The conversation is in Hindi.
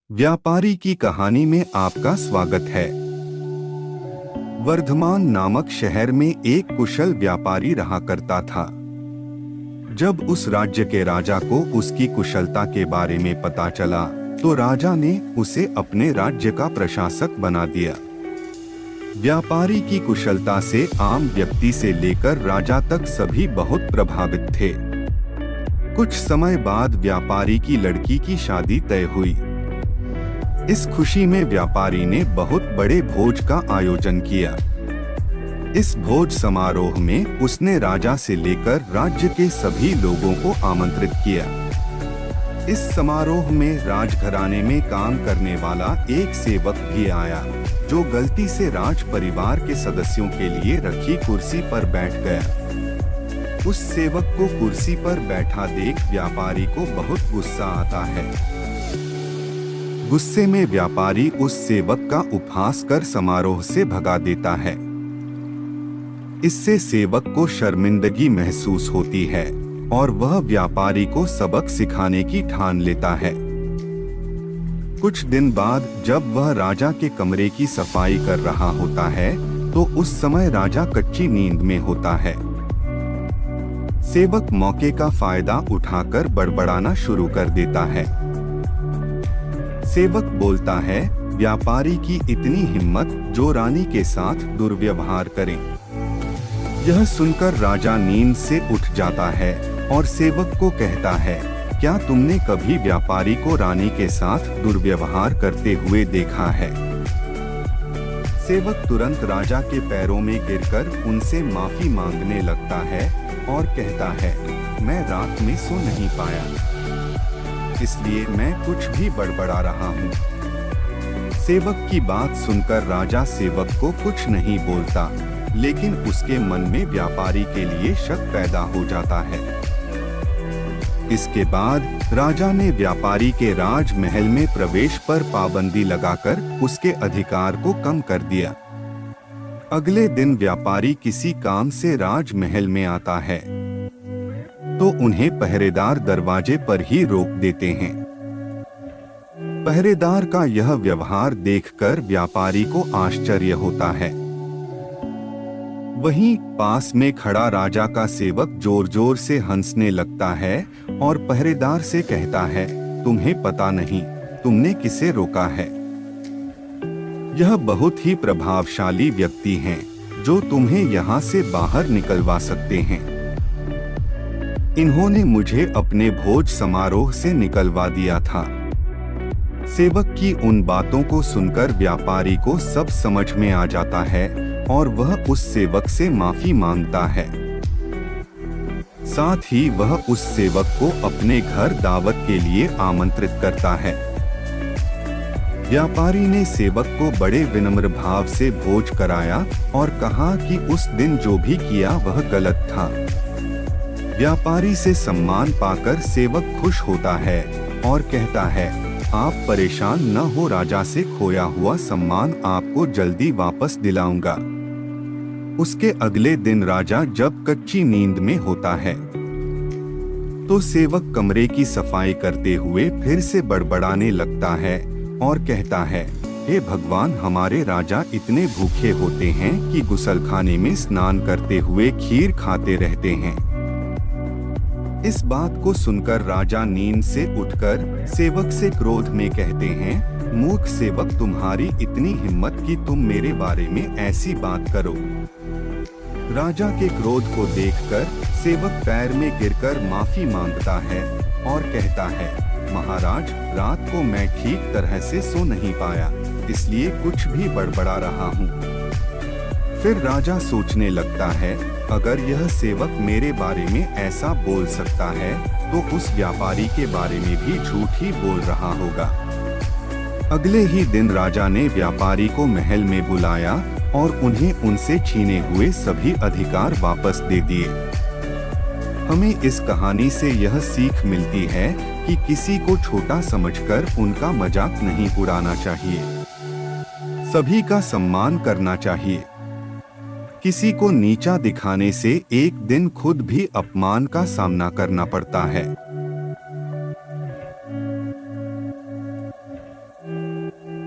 व्यापारी की कहानी में आपका स्वागत है। वर्धमान नामक शहर में एक कुशल व्यापारी रहा करता था। जब उस राज्य के राजा को उसकी कुशलता के बारे में पता चला, तो राजा ने उसे अपने राज्य का प्रशासक बना दिया। व्यापारी की कुशलता से आम व्यक्ति से लेकर राजा तक सभी बहुत प्रभावित थे। कुछ समय बाद व्यापारी की लड़की की शादी तय हुई। इस खुशी में व्यापारी ने बहुत बड़े भोज का आयोजन किया। इस भोज समारोह में उसने राजा से लेकर राज्य के सभी लोगों को आमंत्रित किया। इस समारोह में राजघराने में काम करने वाला एक सेवक भी आया, जो गलती से राज परिवार के सदस्यों के लिए रखी कुर्सी पर बैठ गया। उस सेवक को कुर्सी पर बैठा देख व्यापारी को बहुत गुस्सा आता है। गुस्से में व्यापारी उस सेवक का उपहास कर समारोह से भगा देता है। इससे सेवक को शर्मिंदगी महसूस होती है और वह व्यापारी को सबक सिखाने की ठान लेता है। कुछ दिन बाद जब वह राजा के कमरे की सफाई कर रहा होता है, तो उस समय राजा कच्ची नींद में होता है। सेवक मौके का फायदा उठाकर बड़बड़ाना शुरू कर देता है। सेवक बोलता है, व्यापारी की इतनी हिम्मत जो रानी के साथ दुर्व्यवहार करें। यह सुनकर राजा नींद से उठ जाता है और सेवक को कहता है, क्या तुमने कभी व्यापारी को रानी के साथ दुर्व्यवहार करते हुए देखा है? सेवक तुरंत राजा के पैरों में गिरकर उनसे माफी मांगने लगता है और कहता है, मैं रात में सो नहीं पाया, इसलिए मैं कुछ भी बड़बड़ा रहा हूँ। सेवक की बात सुनकर राजा सेवक को कुछ नहीं बोलता, लेकिन उसके मन में व्यापारी के लिए शक पैदा हो जाता है। इसके बाद राजा ने व्यापारी के राजमहल में प्रवेश पर पाबंदी लगाकर उसके अधिकार को कम कर दिया। अगले दिन व्यापारी किसी काम से राजमहल में आता है, तो उन्हें पहरेदार दरवाजे पर ही रोक देते हैं। पहरेदार का यह व्यवहार देखकर व्यापारी को आश्चर्य होता है। वहीं पास में खड़ा राजा का सेवक जोर जोर से हंसने लगता है और पहरेदार से कहता है, तुम्हें पता नहीं तुमने किसे रोका है? यह बहुत ही प्रभावशाली व्यक्ति हैं, जो तुम्हें यहाँ से बाहर निकलवा सकते हैं। इन्होंने मुझे अपने भोज समारोह से निकलवा दिया था। सेवक की उन बातों को सुनकर व्यापारी को सब समझ में आ जाता है और वह उस सेवक से माफी मांगता है। साथ ही वह उस सेवक को अपने घर दावत के लिए आमंत्रित करता है। व्यापारी ने सेवक को बड़े विनम्र भाव से भोज कराया और कहा कि उस दिन जो भी किया वह गलत था। व्यापारी से सम्मान पाकर सेवक खुश होता है और कहता है, आप परेशान न हो, राजा से खोया हुआ सम्मान आपको जल्दी वापस दिलाऊंगा। उसके अगले दिन राजा जब कच्ची नींद में होता है, तो सेवक कमरे की सफाई करते हुए फिर से बड़बड़ाने लगता है और कहता है, हे भगवान, हमारे राजा इतने भूखे होते हैं कि गुसलखाने में स्नान करते हुए खीर खाते रहते हैं। इस बात को सुनकर राजा नींद से उठकर सेवक से क्रोध में कहते हैं, मूर्ख सेवक, तुम्हारी इतनी हिम्मत कि तुम मेरे बारे में ऐसी बात करो। राजा के क्रोध को देखकर सेवक पैर में गिरकर माफी मांगता है और कहता है, महाराज, रात को मैं ठीक तरह से सो नहीं पाया, इसलिए कुछ भी बड़बड़ा रहा हूँ। फिर राजा सोचने लगता है, अगर यह सेवक मेरे बारे में ऐसा बोल सकता है, तो उस व्यापारी के बारे में भी झूठ ही बोल रहा होगा। अगले ही दिन राजा ने व्यापारी को महल में बुलाया और उन्हें उनसे छीने हुए सभी अधिकार वापस दे दिए। हमें इस कहानी से यह सीख मिलती है कि किसी को छोटा समझकर उनका मजाक नहीं उड़ाना चाहिए। सभी का सम्मान करना चाहिए। किसी को नीचा दिखाने से एक दिन खुद भी अपमान का सामना करना पड़ता है।